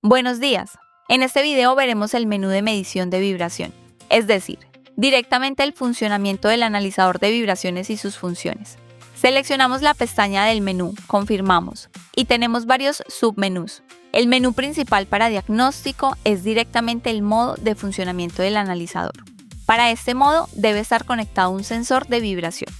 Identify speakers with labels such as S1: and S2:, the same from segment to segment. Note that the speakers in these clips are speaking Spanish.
S1: Buenos días. En este video veremos el menú de medición de vibración, es decir, directamente el funcionamiento del analizador de vibraciones y sus funciones. Seleccionamos la pestaña del menú, confirmamos, y tenemos varios submenús. El menú principal para diagnóstico es directamente el modo de funcionamiento del analizador. Para este modo debe estar conectado un sensor de vibración.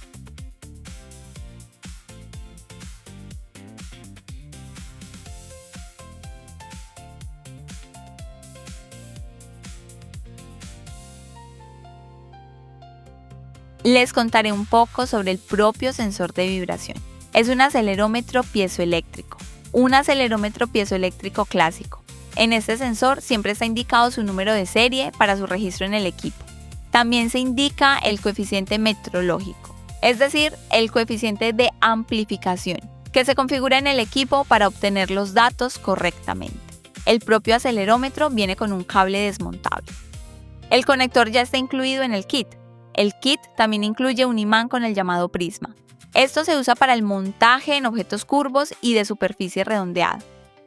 S1: Les contaré un poco sobre el propio sensor de vibración. Es un acelerómetro piezoeléctrico, un acelerómetro piezoeléctrico clásico. En este sensor siempre está indicado su número de serie para su registro en el equipo. También se indica el coeficiente metrológico, es decir, el coeficiente de amplificación, que se configura en el equipo para obtener los datos correctamente. El propio acelerómetro viene con un cable desmontable. El conector ya está incluido en el kit. El kit también incluye un imán con el llamado prisma. Esto se usa para el montaje en objetos curvos y de superficie redondeada.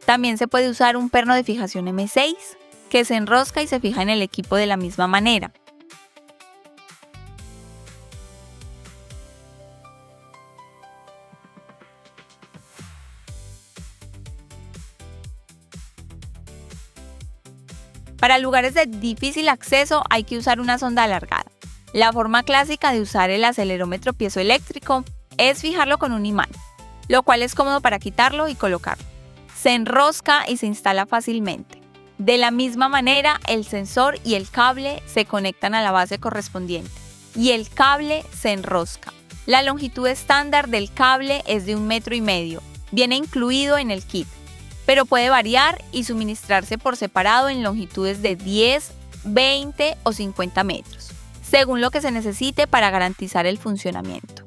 S1: También se puede usar un perno de fijación M6 que se enrosca y se fija en el equipo de la misma manera. Para lugares de difícil acceso hay que usar una sonda alargada. La forma clásica de usar el acelerómetro piezoeléctrico es fijarlo con un imán, lo cual es cómodo para quitarlo y colocarlo. Se enrosca y se instala fácilmente. De la misma manera, el sensor y el cable se conectan a la base correspondiente y el cable se enrosca. La longitud estándar del cable es de 1,5 metros. Viene incluido en el kit, pero puede variar y suministrarse por separado en longitudes de 10, 20 o 50 metros. Según lo que se necesite para garantizar el funcionamiento.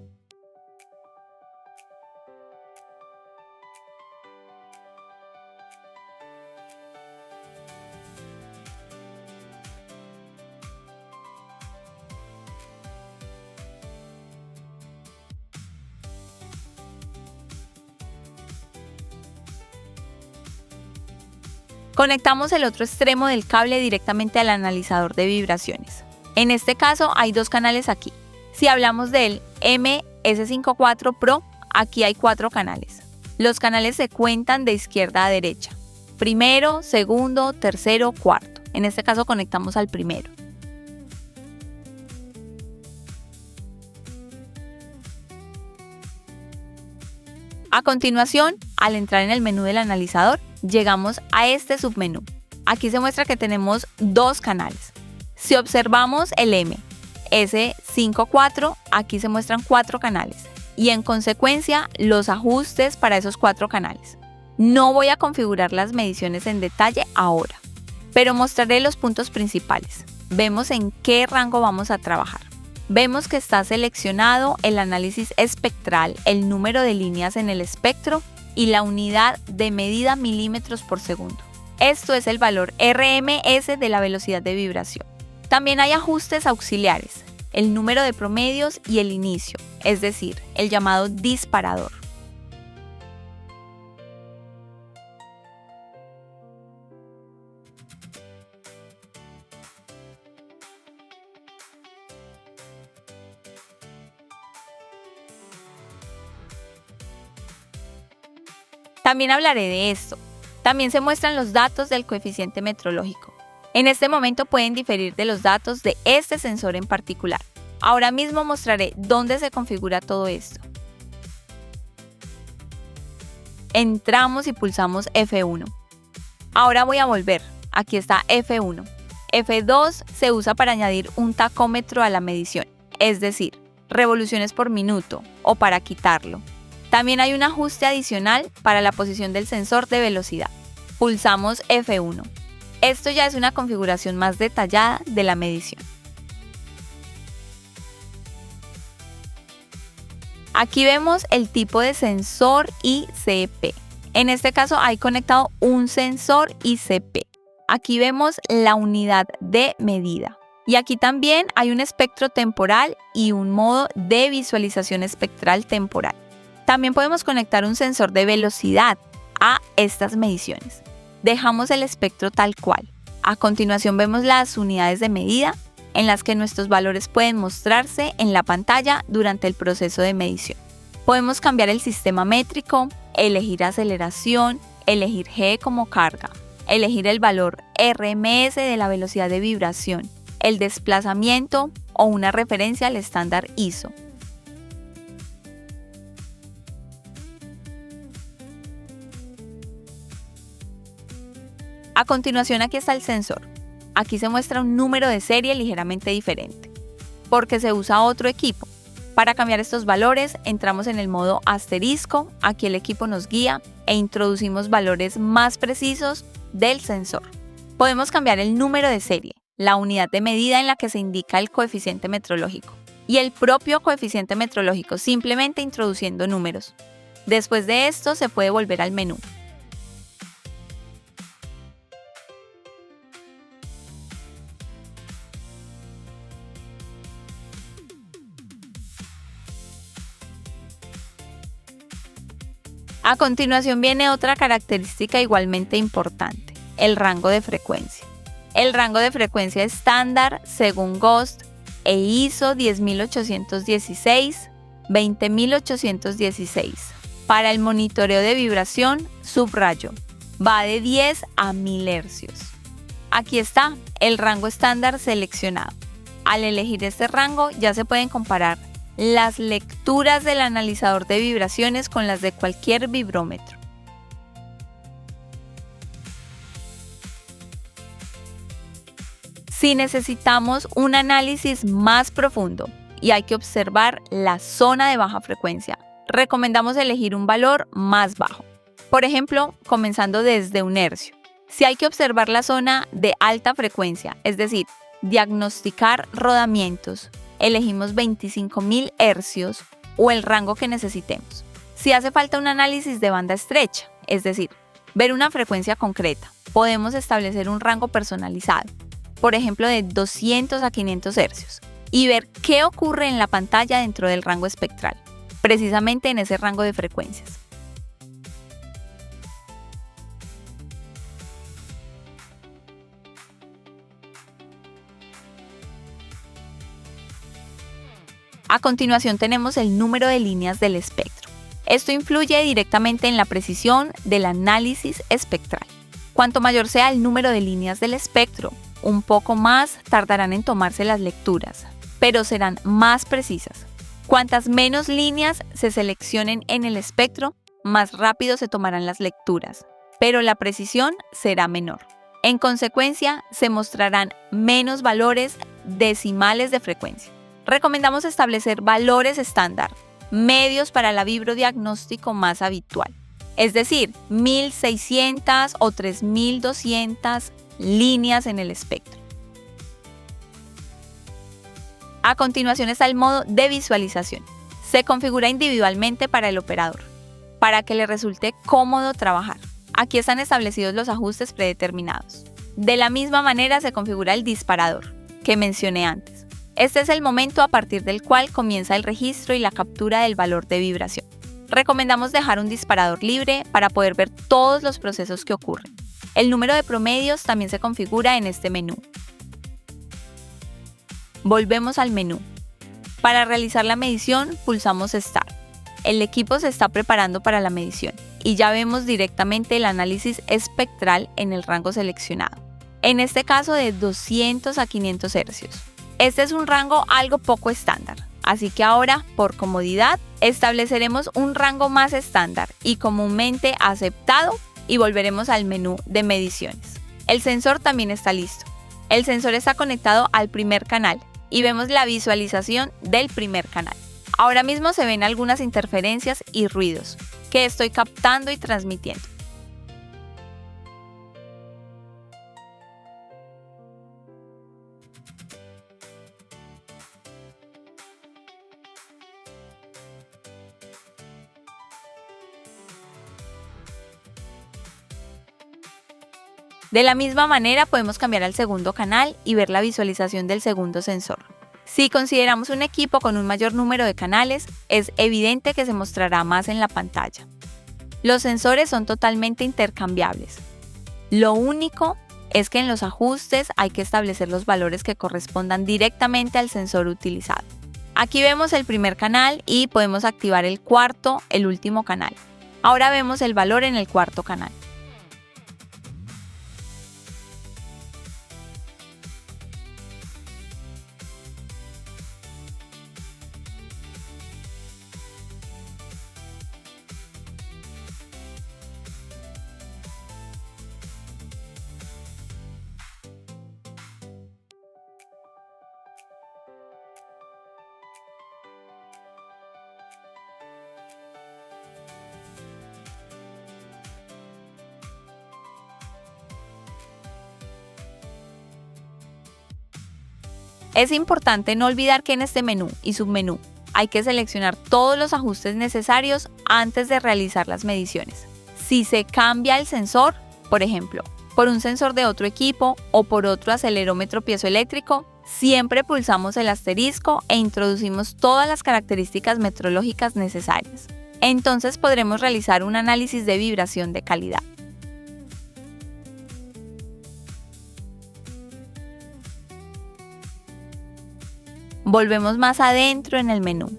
S1: Conectamos el otro extremo del cable directamente al analizador de vibraciones. En este caso hay dos canales aquí. Si hablamos del MS54 Pro, aquí hay 4 canales. Los canales se cuentan de izquierda a derecha. Primero, segundo, tercero, cuarto. En este caso conectamos al primero. A continuación, al entrar en el menú del analizador, llegamos a este submenú. Aquí se muestra que tenemos 2 canales. Si observamos el MS54, aquí se muestran 4 canales y en consecuencia los ajustes para esos 4 canales. No voy a configurar las mediciones en detalle ahora, pero mostraré los puntos principales. Vemos en qué rango vamos a trabajar. Vemos que está seleccionado el análisis espectral, el número de líneas en el espectro y la unidad de medida milímetros por segundo. Esto es el valor RMS de la velocidad de vibración. También hay ajustes auxiliares, el número de promedios y el inicio, es decir, el llamado disparador. También hablaré de esto. También se muestran los datos del coeficiente metrológico. En este momento pueden diferir de los datos de este sensor en particular. Ahora mismo mostraré dónde se configura todo esto. Entramos y pulsamos F1. Ahora voy a volver. Aquí está F1. F2 se usa para añadir un tacómetro a la medición, es decir, revoluciones por minuto o para quitarlo. También hay un ajuste adicional para la posición del sensor de velocidad. Pulsamos F1. Esto ya es una configuración más detallada de la medición. Aquí vemos el tipo de sensor ICP. En este caso hay conectado un sensor ICP. Aquí vemos la unidad de medida. Y aquí también hay un espectro temporal y un modo de visualización espectral temporal. También podemos conectar un sensor de velocidad a estas mediciones. Dejamos el espectro tal cual. A continuación vemos las unidades de medida en las que nuestros valores pueden mostrarse en la pantalla durante el proceso de medición. Podemos cambiar el sistema métrico, elegir aceleración, elegir G como carga, elegir el valor RMS de la velocidad de vibración, el desplazamiento o una referencia al estándar ISO. A continuación aquí está el sensor. Aquí se muestra un número de serie ligeramente diferente, porque se usa otro equipo. Para cambiar estos valores, entramos en el modo asterisco, aquí el equipo nos guía e introducimos valores más precisos del sensor. Podemos cambiar el número de serie, la unidad de medida en la que se indica el coeficiente metrológico, y el propio coeficiente metrológico simplemente introduciendo números. Después de esto se puede volver al menú. A continuación viene otra característica igualmente importante, el rango de frecuencia. El rango de frecuencia estándar según GOST e ISO 10816, 20816. Para el monitoreo de vibración, subrayo, va de 10 a 1000 hercios. Aquí está el rango estándar seleccionado. Al elegir este rango ya se pueden comparar las lecturas del analizador de vibraciones con las de cualquier vibrómetro. Si necesitamos un análisis más profundo y hay que observar la zona de baja frecuencia, recomendamos elegir un valor más bajo. Por ejemplo, comenzando desde 1 hercio. Si hay que observar la zona de alta frecuencia, es decir, diagnosticar rodamientos, elegimos 25.000 hercios o el rango que necesitemos. Si hace falta un análisis de banda estrecha, es decir, ver una frecuencia concreta, podemos establecer un rango personalizado, por ejemplo de 200 a 500 hercios, y ver qué ocurre en la pantalla dentro del rango espectral, precisamente en ese rango de frecuencias. A continuación tenemos el número de líneas del espectro. Esto influye directamente en la precisión del análisis espectral. Cuanto mayor sea el número de líneas del espectro, un poco más tardarán en tomarse las lecturas, pero serán más precisas. Cuantas menos líneas se seleccionen en el espectro, más rápido se tomarán las lecturas, pero la precisión será menor. En consecuencia, se mostrarán menos valores decimales de frecuencia. Recomendamos establecer valores estándar, medios para la vibrodiagnóstico más habitual, es decir, 1600 o 3200 líneas en el espectro. A continuación está el modo de visualización. Se configura individualmente para el operador, para que le resulte cómodo trabajar. Aquí están establecidos los ajustes predeterminados. De la misma manera se configura el disparador, que mencioné antes. Este es el momento a partir del cual comienza el registro y la captura del valor de vibración. Recomendamos dejar un disparador libre para poder ver todos los procesos que ocurren. El número de promedios también se configura en este menú. Volvemos al menú. Para realizar la medición, pulsamos Start. El equipo se está preparando para la medición y ya vemos directamente el análisis espectral en el rango seleccionado. En este caso de 200 a 500 hercios. Este es un rango algo poco estándar, así que ahora, por comodidad, estableceremos un rango más estándar y comúnmente aceptado y volveremos al menú de mediciones. El sensor también está listo. El sensor está conectado al primer canal y vemos la visualización del primer canal. Ahora mismo se ven algunas interferencias y ruidos que estoy captando y transmitiendo. De la misma manera podemos cambiar al segundo canal y ver la visualización del segundo sensor. Si consideramos un equipo con un mayor número de canales, es evidente que se mostrará más en la pantalla. Los sensores son totalmente intercambiables. Lo único es que en los ajustes hay que establecer los valores que correspondan directamente al sensor utilizado. Aquí vemos el primer canal y podemos activar el último canal. Ahora vemos el valor en el cuarto canal. Es importante no olvidar que en este menú y submenú hay que seleccionar todos los ajustes necesarios antes de realizar las mediciones. Si se cambia el sensor, por ejemplo, por un sensor de otro equipo o por otro acelerómetro piezoeléctrico, siempre pulsamos el asterisco e introducimos todas las características metrológicas necesarias. Entonces podremos realizar un análisis de vibración de calidad. Volvemos más adentro en el menú.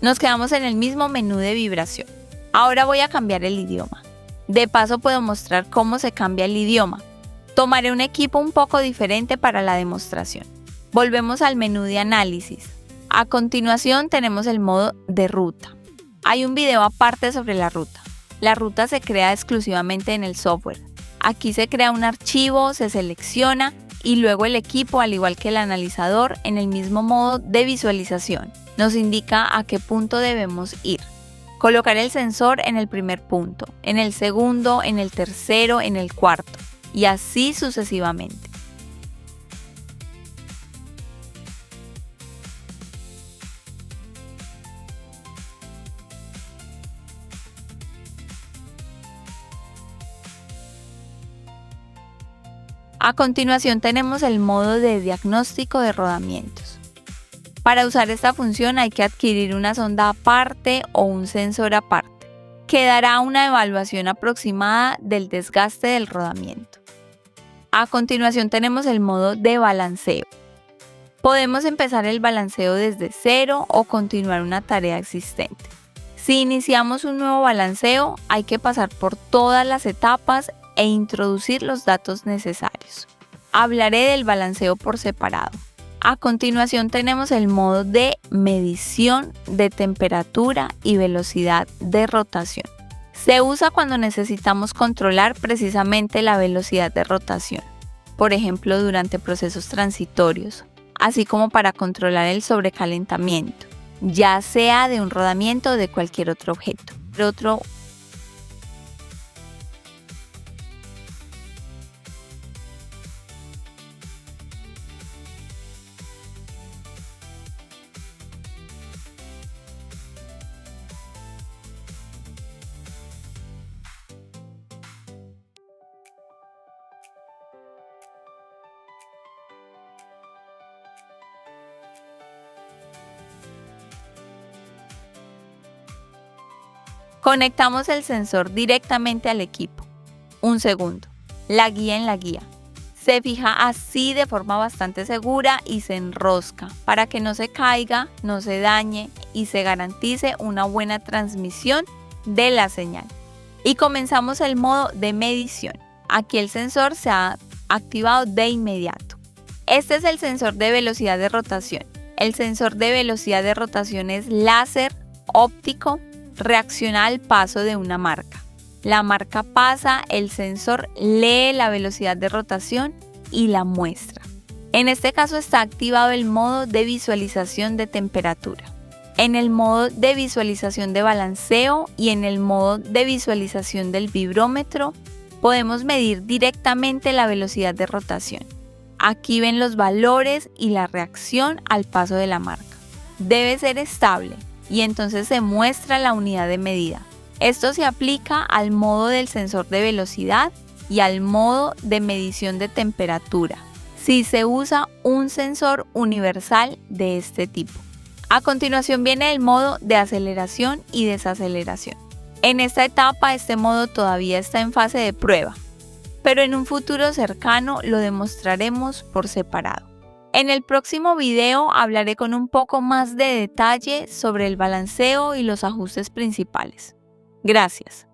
S1: Nos quedamos en el mismo menú de vibración. Ahora voy a cambiar el idioma. De paso puedo mostrar cómo se cambia el idioma. Tomaré un equipo un poco diferente para la demostración. Volvemos al menú de análisis. A continuación tenemos el modo de ruta. Hay un video aparte sobre la ruta. La ruta se crea exclusivamente en el software. Aquí se crea un archivo, se selecciona y luego el equipo, al igual que el analizador, en el mismo modo de visualización, nos indica a qué punto debemos ir. Colocar el sensor en el primer punto, en el segundo, en el tercero, en el cuarto, y así sucesivamente. A continuación tenemos el modo de diagnóstico de rodamientos. Para usar esta función hay que adquirir una sonda aparte o un sensor aparte, que dará una evaluación aproximada del desgaste del rodamiento. A continuación tenemos el modo de balanceo. Podemos empezar el balanceo desde cero o continuar una tarea existente. Si iniciamos un nuevo balanceo, hay que pasar por todas las etapas e introducir los datos necesarios. Hablaré del balanceo por separado. A continuación tenemos el modo de medición de temperatura y velocidad de rotación. Se usa cuando necesitamos controlar precisamente la velocidad de rotación, por ejemplo durante procesos transitorios, así como para controlar el sobrecalentamiento, ya sea de un rodamiento o de cualquier otro objeto. Conectamos el sensor directamente al equipo. Un segundo. La guía en la guía. Se fija así de forma bastante segura y se enrosca para que no se caiga, no se dañe y se garantice una buena transmisión de la señal. Y comenzamos el modo de medición. Aquí el sensor se ha activado de inmediato. Este es el sensor de velocidad de rotación. El sensor de velocidad de rotación es láser, óptico, reacciona al paso de una marca. La marca pasa, el sensor lee la velocidad de rotación y la muestra. En este caso está activado el modo de visualización de temperatura. En el modo de visualización de balanceo y en el modo de visualización del vibrómetro podemos medir directamente la velocidad de rotación. Aquí ven los valores y la reacción al paso de la marca. Debe ser estable y entonces se muestra la unidad de medida. Esto se aplica al modo del sensor de velocidad y al modo de medición de temperatura, si se usa un sensor universal de este tipo. A continuación viene el modo de aceleración y desaceleración. En esta etapa este modo todavía está en fase de prueba. pero en un futuro cercano lo demostraremos por separado. En el próximo video hablaré con un poco más de detalle sobre el balanceo y los ajustes principales. Gracias.